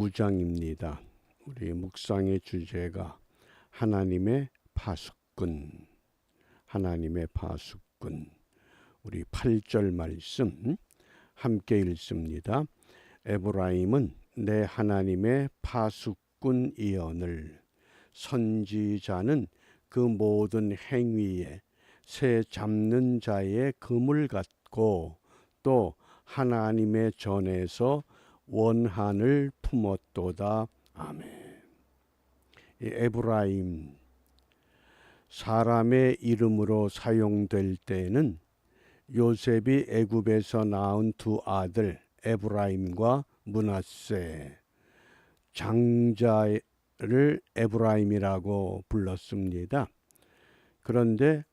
9장입니다. 우리 묵상의 주제가 하나님의 파수꾼, 하나님의 파수꾼. 우리 8절 말씀 함께 읽습니다. 에브라임은 내 하나님의 파수꾼이언을, 선지자는 그 모든 행위에 새 잡는 자의 금을 갖고 또 하나님의 전에서 원한을 품었도다. 아멘. 이 에브라임, 사람의 이름으로 사용될 때는 요셉이 애굽에서 낳은 두 아들 에브라임과 므낫세, 장자를 에브라임이라고 불렀습니다. 그런데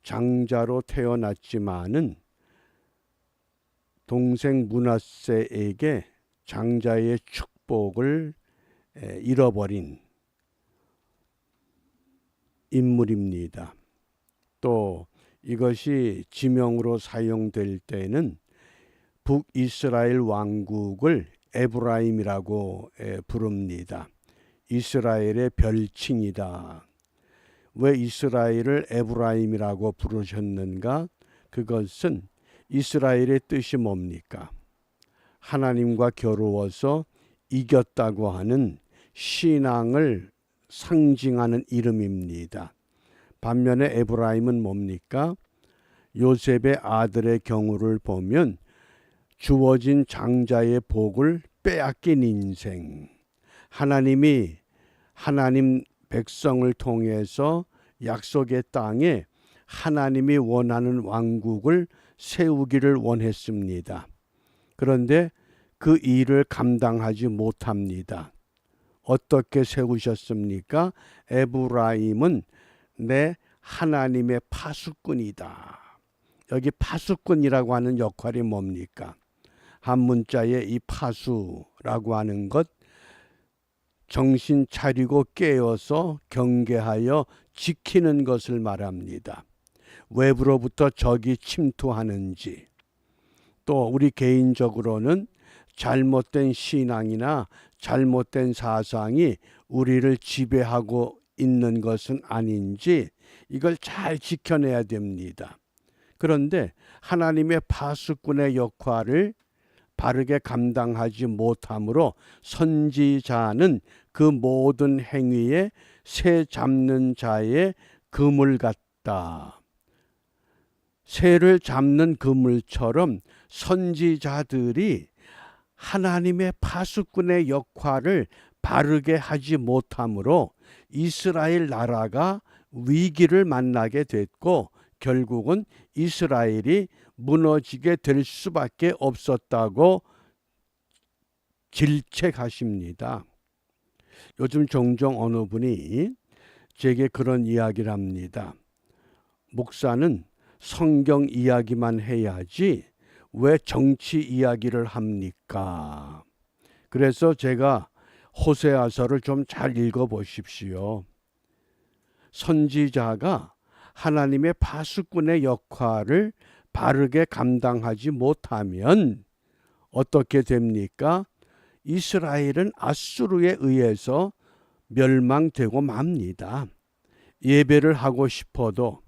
장자로 태어났지만은 동생 므낫세에게 장자의 축복을 잃어버린 인물입니다. 또 이것이 지명으로 사용될 때는 북이스라엘 왕국을 에브라임이라고 부릅니다. 이스라엘의 별칭이다. 왜 이스라엘을 에브라임이라고 부르셨는가? 그것은 이스라엘의 뜻이 뭡니까? 하나님과 겨루어서 이겼다고 하는 신앙을 상징하는 이름입니다. 반면에 에브라임은 뭡니까? 요셉의 아들의 경우를 보면 주어진 장자의 복을 빼앗긴 인생, 하나님 백성을 통해서 약속의 땅에 하나님이 원하는 왕국을 세우기를 원했습니다. 그런데 그 일을 감당하지 못합니다. 어떻게 세우셨습니까? 에브라임은 내 하나님의 파수꾼이다. 여기 파수꾼이라고 하는 역할이 뭡니까? 한문자에 이 파수라고 하는 것, 정신 차리고 깨어서 경계하여 지키는 것을 말합니다. 외부로부터 적이 침투하는지, 또 우리 개인적으로는 잘못된 신앙이나 잘못된 사상이 우리를 지배하고 있는 것은 아닌지 이걸 잘 지켜내야 됩니다. 그런데 하나님의 파수꾼의 역할을 바르게 감당하지 못함으로 선지자는 그 모든 행위에 새 잡는 자의 그물 같다. 새를 잡는 그물처럼 선지자들이 하나님의 파수꾼의 역할을 바르게 하지 못함으로 이스라엘 나라가 위기를 만나게 됐고 결국은 이스라엘이 무너지게 될 수밖에 없었다고 질책하십니다. 요즘 종종 어느 분이 제게 그런 이야기를 합니다. 목사는 성경 이야기만 해야지 왜 정치 이야기를 합니까? 그래서 제가 호세아서를 좀 잘 읽어보십시오. 선지자가 하나님의 파수꾼의 역할을 바르게 감당하지 못하면 어떻게 됩니까? 이스라엘은 아수르에 의해서 멸망되고 맙니다. 예배를 하고 싶어도,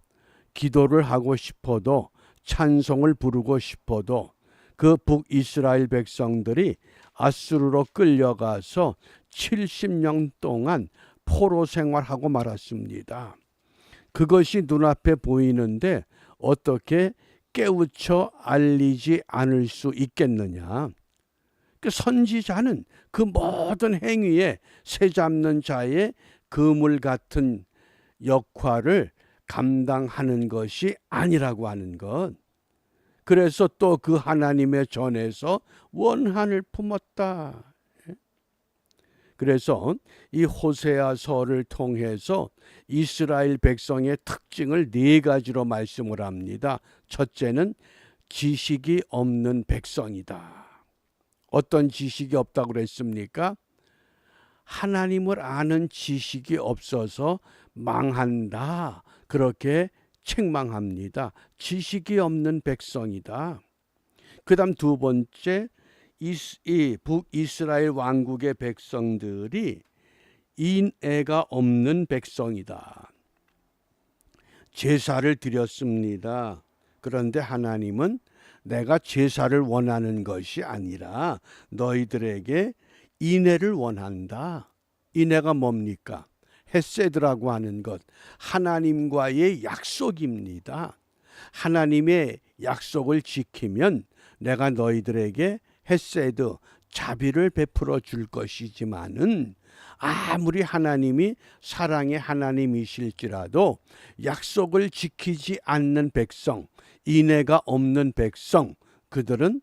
기도를 하고 싶어도, 찬송을 부르고 싶어도 그 북이스라엘 백성들이 아수르로 끌려가서 70년 동안 포로 생활하고 말았습니다. 그것이 눈앞에 보이는데 어떻게 깨우쳐 알리지 않을 수 있겠느냐? 그 선지자는 그 모든 행위에 새 잡는 자의 그물 같은 역할을 감당하는 것이 아니라고 하는 것. 그래서 또 그 하나님의 전에서 원한을 품었다. 그래서 이 호세아서를 통해서 이스라엘 백성의 특징을 4가지로 말씀을 합니다. 첫째는 지식이 없는 백성이다. 어떤 지식이 없다고 그랬습니까? 하나님을 아는 지식이 없어서 망한다. 그렇게 책망합니다. 지식이 없는 백성이다. 그 다음 2번째, 이 북이스라엘 왕국의 백성들이 인애가 없는 백성이다. 제사를 드렸습니다. 그런데 하나님은 내가 제사를 원하는 것이 아니라 너희들에게 인애를 원한다. 인애가 뭡니까? 헤세드라고 하는 것, 하나님과의 약속입니다. 하나님의 약속을 지키면 내가 너희들에게 헤세드, 자비를 베풀어 줄 것이지만은 아무리 하나님이 사랑의 하나님이실지라도 약속을 지키지 않는 백성, 인애가 없는 백성, 그들은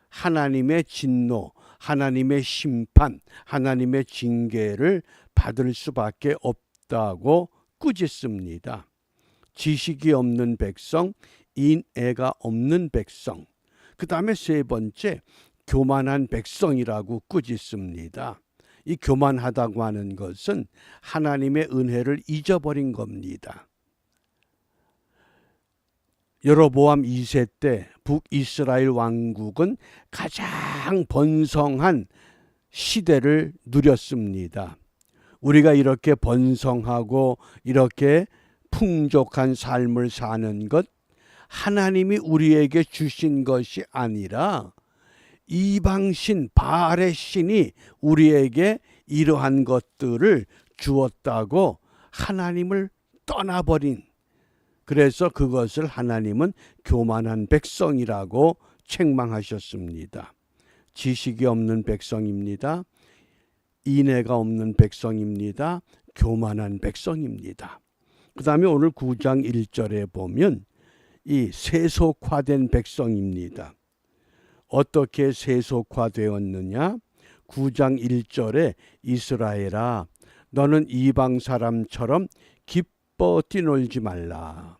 하나님의 진노, 하나님의 심판, 하나님의 징계를 받을 수밖에 없다고 꾸짖습니다. 지식이 없는 백성, 인애가 없는 백성. 그 다음에 세 번째, 교만한 백성이라고 꾸짖습니다. 이 교만하다고 하는 것은 하나님의 은혜를 잊어버린 겁니다. 여로보암 2세 때 북이스라엘 왕국은 가장 번성한 시대를 누렸습니다. 우리가 이렇게 번성하고 이렇게 풍족한 삶을 사는 것, 하나님이 우리에게 주신 것이 아니라 이방신 바알의 신이 우리에게 이러한 것들을 주었다고 하나님을 떠나버린, 그래서 그것을 하나님은 교만한 백성이라고 책망하셨습니다. 지식이 없는 백성입니다. 인애가 없는 백성입니다. 교만한 백성입니다. 그 다음에 오늘 9장 1절에 보면 이 세속화된 백성입니다. 어떻게 세속화되었느냐? 9장 1절에 이스라엘아, 너는 이방 사람처럼 기뻐 뛰놀지 말라.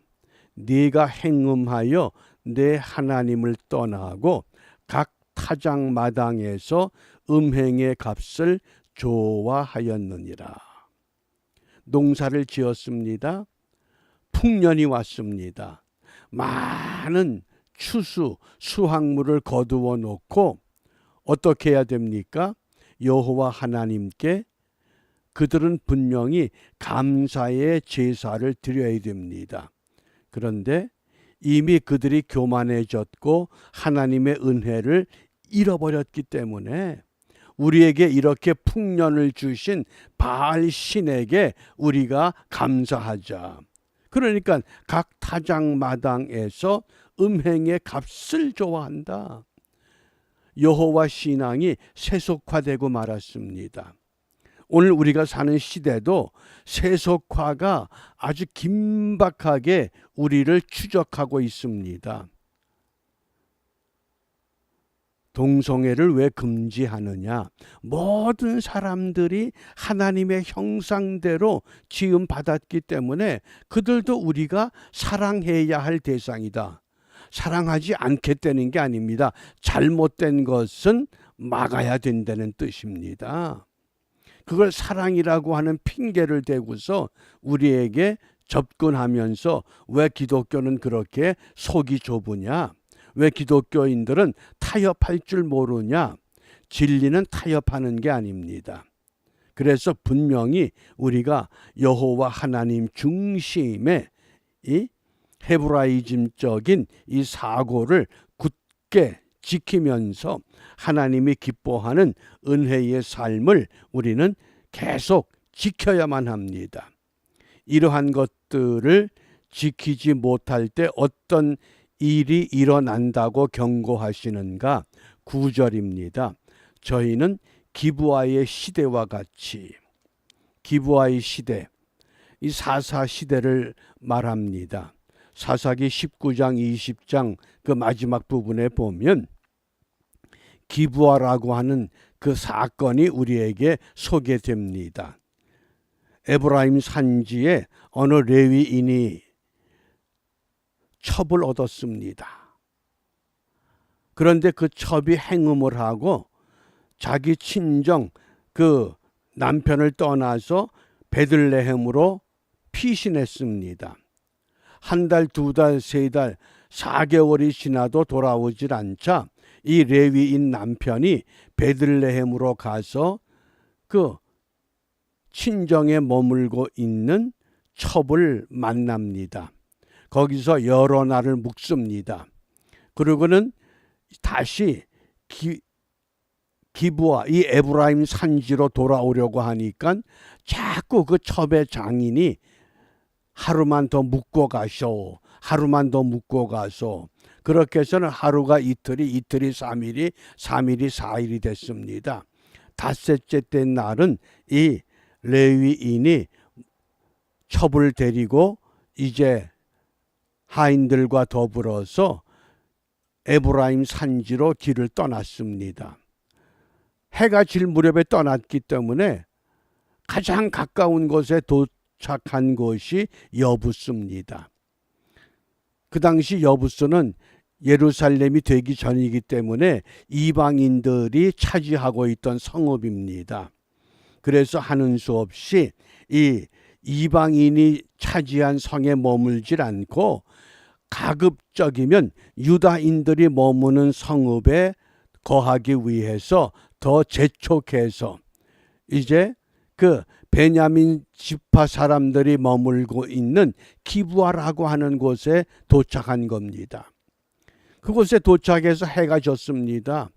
네가 행음하여 내 하나님을 떠나고 각 타작 마당에서 음행의 값을 좋아하였느니라. 농사를 지었습니다. 풍년이 왔습니다. 많은 추수, 수확물을 거두어 놓고 어떻게 해야 됩니까? 여호와 하나님께 그들은 분명히 감사의 제사를 드려야 됩니다. 그런데 이미 그들이 교만해졌고 하나님의 은혜를 잃어버렸기 때문에 우리에게 이렇게 풍년을 주신 바알 신에게 우리가 감사하자. 그러니까 각 타작 마당에서 음행의 값을 좋아한다. 여호와 신앙이 세속화되고 말았습니다. 오늘 우리가 사는 시대도 세속화가 아주 긴박하게 우리를 추적하고 있습니다. 동성애를 왜 금지하느냐? 모든 사람들이 하나님의 형상대로 지음받았기 때문에 그들도 우리가 사랑해야 할 대상이다. 사랑하지 않겠다는 게 아닙니다. 잘못된 것은 막아야 된다는 뜻입니다. 그걸 사랑이라고 하는 핑계를 대고서 우리에게 접근하면서 왜 기독교는 그렇게 속이 좁으냐? 왜 기독교인들은 타협할 줄 모르냐? 진리는 타협하는 게 아닙니다. 그래서 분명히 우리가 여호와 하나님 중심의 이 헤브라이즘적인 이 사고를 굳게 지키면서 하나님이 기뻐하는 은혜의 삶을 우리는 계속 지켜야만 합니다. 이러한 것들을 지키지 못할 때 어떤 일이 일어난다고 경고하시는가? 9절입니다. 저희는 기브아의 시대와 같이, 기브아의 시대, 이 사사 시대를 말합니다. 사사기 19장 20장 그 마지막 부분에 보면 기브아라고 하는 그 사건이 우리에게 소개됩니다. 에브라임 산지에 어느 레위인이 첩을 얻었습니다. 그런데 그 첩이 행음을 하고 자기 친정 그 남편을 떠나서 베들레헴으로 피신했습니다. 한 달, 두 달, 세 달, 4개월이 지나도 돌아오질 않자 이 레위인 남편이 베들레헴으로 가서 그 친정에 머물고 있는 첩을 만납니다. 거기서 여러 날을 묵습니다. 그리고는 다시 기브아 이 에브라임 산지로 돌아오려고 하니까 자꾸 그 첩의 장인이 하루만 더 묵고 가쇼. 하루만 더 묵고 가소. 그렇게 해서는 하루가 이틀이, 이틀이 3일이, 3일이 4일이 됐습니다. 닷새째 된 날은 이 레위인이 첩을 데리고 이제 하인들과 더불어서 에브라임 산지로 길을 떠났습니다. 해가 질 무렵에 떠났기 때문에 가장 가까운 곳에 도착한 곳이 여부스입니다. 그 당시 여부스는 예루살렘이 되기 전이기 때문에 이방인들이 차지하고 있던 성읍입니다. 그래서 하는 수 없이 이 이방인이 차지한 성에 머물질 않고 가급적이면 유다인들이 머무는 성읍에 거하기 위해서 더 재촉해서 이제 그 베냐민 지파 사람들이 머물고 있는 기브아라고 하는 곳에 도착한 겁니다. 그곳에 도착해서 해가 졌습니다.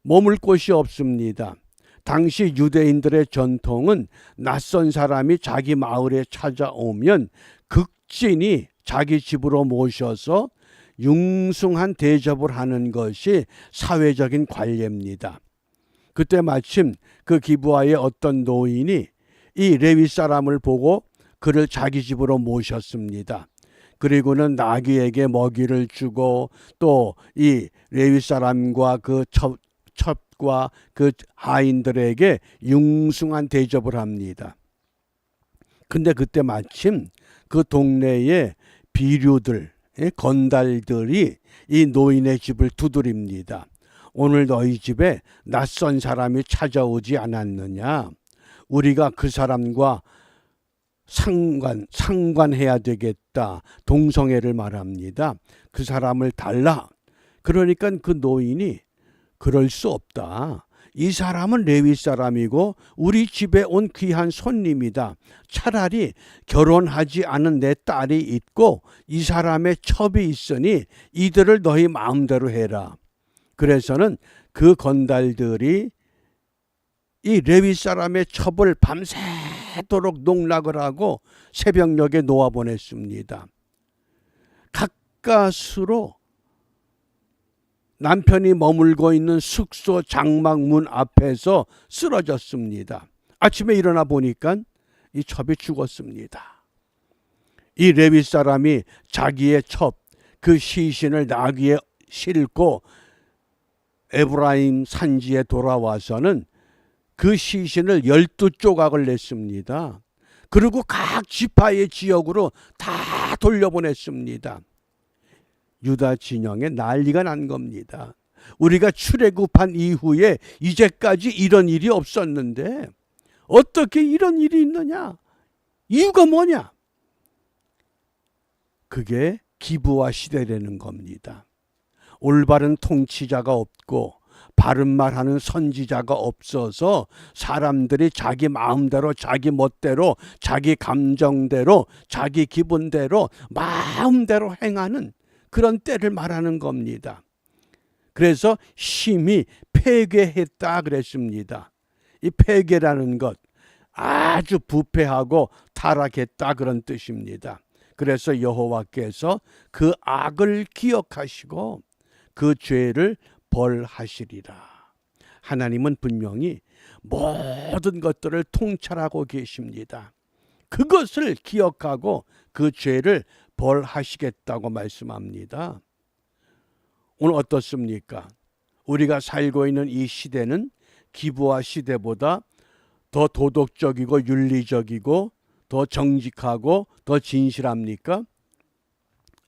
머물 곳이 없습니다. 당시 유대인들의 전통은 낯선 사람이 자기 마을에 찾아오면 극진히 자기 집으로 모셔서 융숭한 대접을 하는 것이 사회적인 관례입니다. 그때 마침 그 기브아의 어떤 노인이 이 레위 사람을 보고 그를 자기 집으로 모셨습니다. 그리고는 나귀에게 먹이를 주고 또 이 레위 사람과 그 첩과 그 하인들에게 융숭한 대접을 합니다. 근데 그때 마침 그 동네에 비류들, 건달들이 이 노인의 집을 두드립니다. 오늘 너희 집에 낯선 사람이 찾아오지 않았느냐? 우리가 그 사람과 상관해야 되겠다. 동성애를 말합니다. 그 사람을 달라. 그러니까 그 노인이 그럴 수 없다. 이 사람은 레위 사람이고 우리 집에 온 귀한 손님이다. 차라리 결혼하지 않은 내 딸이 있고 이 사람의 첩이 있으니 이들을 너희 마음대로 해라. 그래서는 그 건달들이 이 레위 사람의 첩을 밤새도록 농락을 하고 새벽녘에 놓아보냈습니다. 가까스로 남편이 머물고 있는 숙소 장막문 앞에서 쓰러졌습니다. 아침에 일어나 보니까 이 첩이 죽었습니다. 이 레위 사람이 자기의 첩, 그 시신을 나귀에 싣고 에브라임 산지에 돌아와서는 그 시신을 12조각을 냈습니다. 그리고 각 지파의 지역으로 다 돌려보냈습니다. 유다 진영에 난리가 난 겁니다. 우리가 출애굽한 이후에 이제까지 이런 일이 없었는데 어떻게 이런 일이 있느냐? 이유가 뭐냐? 그게 기브아 시대라는 겁니다. 올바른 통치자가 없고 바른 말하는 선지자가 없어서 사람들이 자기 마음대로 자기 멋대로 자기 감정대로 자기 기분대로 마음대로 행하는 그런 때를 말하는 겁니다. 그래서 심히 폐괴했다 그랬습니다. 이 폐괴라는 것 아주 부패하고 타락했다 그런 뜻입니다. 그래서 여호와께서 그 악을 기억하시고 그 죄를 벌하시리라. 하나님은 분명히 모든 것들을 통찰하고 계십니다. 그것을 기억하고 그 죄를 벌하시겠다고 말씀합니다. 오늘 어떻습니까? 우리가 살고 있는 이 시대는 기브아 시대보다 더 도덕적이고 윤리적이고 더 정직하고 더 진실합니까?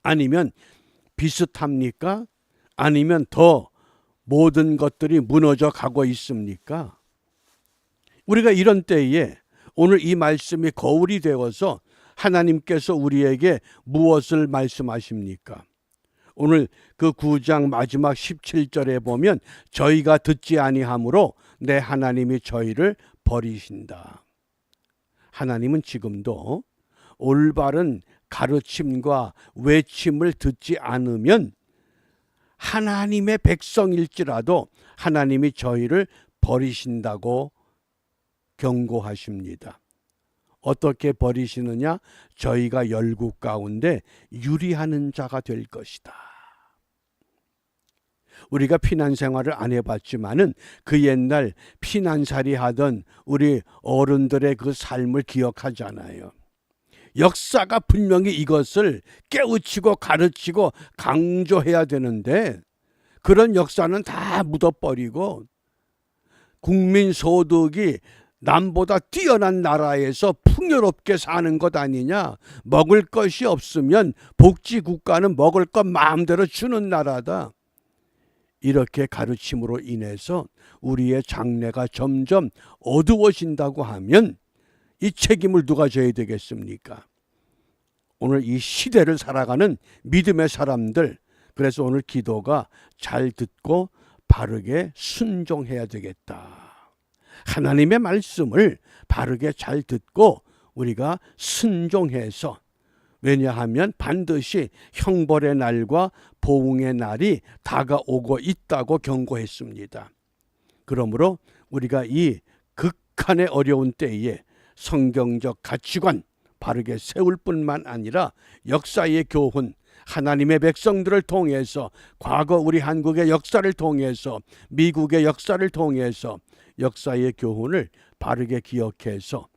아니면 비슷합니까? 아니면 더 모든 것들이 무너져 가고 있습니까? 우리가 이런 때에 오늘 이 말씀이 거울이 되어서 하나님께서 우리에게 무엇을 말씀하십니까? 오늘 그 9장 마지막 17절에 보면 저희가 듣지 아니하므로 내 하나님이 저희를 버리신다. 하나님은 지금도 올바른 가르침과 외침을 듣지 않으면 하나님의 백성일지라도 하나님이 저희를 버리신다고 경고하십니다. 어떻게 버리시느냐? 저희가 열국 가운데 유리하는 자가 될 것이다. 우리가 피난 생활을 안 해봤지만은 그 옛날 피난살이 하던 우리 어른들의 그 삶을 기억하잖아요. 역사가 분명히 이것을 깨우치고 가르치고 강조해야 되는데 그런 역사는 다 묻어버리고 국민 소득이 남보다 뛰어난 나라에서 풍요롭게 사는 것 아니냐. 먹을 것이 없으면 복지국가는 먹을 것 마음대로 주는 나라다. 이렇게 가르침으로 인해서 우리의 장래가 점점 어두워진다고 하면 이 책임을 누가 져야 되겠습니까? 오늘 이 시대를 살아가는 믿음의 사람들, 그래서 오늘 기도가 잘 듣고 바르게 순종해야 되겠다. 하나님의 말씀을 바르게 잘 듣고 우리가 순종해서, 왜냐하면 반드시 형벌의 날과 보응의 날이 다가오고 있다고 경고했습니다. 그러므로 우리가 이 극한의 어려운 때에 성경적 가치관 바르게 세울 뿐만 아니라 역사의 교훈, 하나님의 백성들을 통해서, 과거 우리 한국의 역사를 통해서, 미국의 역사를 통해서 역사의 교훈을 바르게 기억해서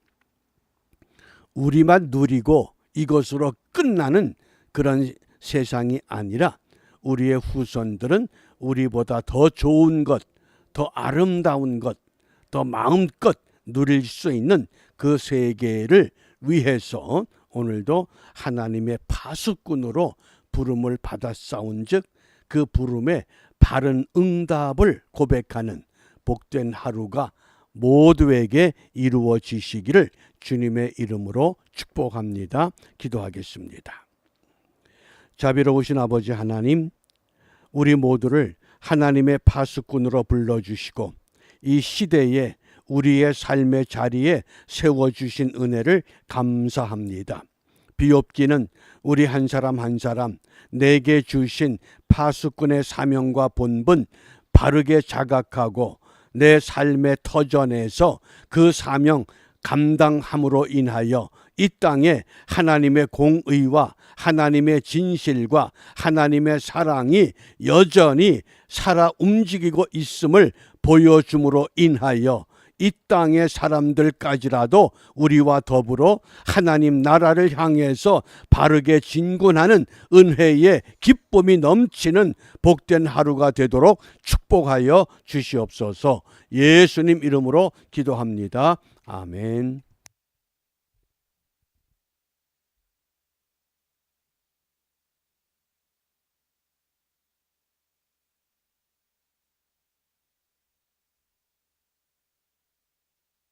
우리만 누리고 이것으로 끝나는 그런 세상이 아니라 우리의 후손들은 우리보다 더 좋은 것, 더 아름다운 것, 더 마음껏 누릴 수 있는 그 세계를 위해서 오늘도 하나님의 파수꾼으로 부름을 받았사온즉 그 부름에 바른 응답을 고백하는 복된 하루가 모두에게 이루어지시기를 주님의 이름으로 축복합니다. 기도하겠습니다. 자비로우신 아버지 하나님, 우리 모두를 하나님의 파수꾼으로 불러주시고 이 시대에 우리의 삶의 자리에 세워주신 은혜를 감사합니다. 비옵기는 우리 한 사람 한 사람 내게 주신 파수꾼의 사명과 본분 바르게 자각하고 내 삶의 터전에서 그 사명 감당함으로 인하여 이 땅에 하나님의 공의와 하나님의 진실과 하나님의 사랑이 여전히 살아 움직이고 있음을 보여줌으로 인하여 이 땅의 사람들까지라도 우리와 더불어 하나님 나라를 향해서 바르게 진군하는 은혜의 기쁨이 넘치는 복된 하루가 되도록 축복하여 주시옵소서. 예수님 이름으로 기도합니다. 아멘.